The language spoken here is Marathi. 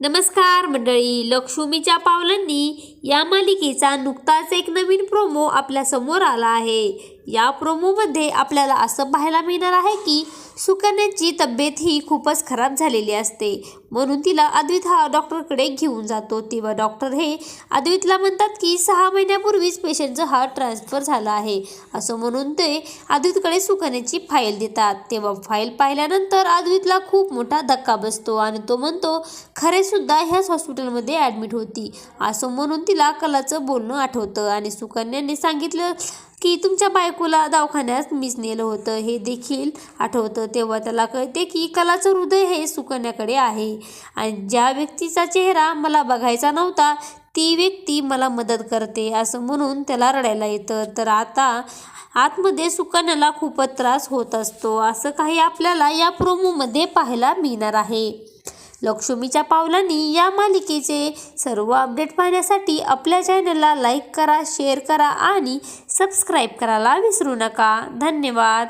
नमस्कार मंडळी, लक्ष्मीच्या पावलांनी या मालिकेचा नुकताच एक नवीन प्रोमो आपल्या समोर आला आहे। या प्रोमोमध्ये आपल्याला असं पाहायला मिळणार आहे की सुकन्याची तब्येत ही खूपच खराब झालेली असते, म्हणून तिला अद्वैत हा डॉक्टरकडे घेऊन जातो। तेव्हा डॉक्टर हे अद्वैतला म्हणतात की 6 महिन्यापूर्वीच पेशंटचा हार्ट ट्रान्सफर झाला आहे, असं म्हणून ते अद्वैतकडे सुकन्याची फाईल देतात। तेव्हा फाईल पाहिल्यानंतर अद्वैतला खूप मोठा धक्का बसतो आणि तो म्हणतो खरे सुद्धा ह्याच हॉस्पिटलमध्ये ॲडमिट होती, असं म्हणून तिला कलाचं बोलणं आठवतं आणि सुकन्याने सांगितलं की तुमच्या बायकोला दवाखान्यात मीच नेलं होतं हे देखील आठवतं। तेव्हा त्याला कळते की कलाचं हृदय हे सुकन्याकडे आहे आणि ज्या व्यक्तीचा चेहरा मला बघायचा नव्हता ती व्यक्ती मला मदत करते, असं म्हणून त्याला रडायला येतं। तर आता आतमध्ये सुकन्याला खूपच त्रास होत असतो, असं काही आपल्याला या प्रोमोमध्ये पाहायला मिळणार आहे। लक्ष्मीच्या पावलांनी या मालिकेचे सर्व अपडेट पाहण्यासाठी आपल्या चॅनलला लाईक करा, शेअर करा आणि सबस्क्राईब करायला विसरू नका। धन्यवाद।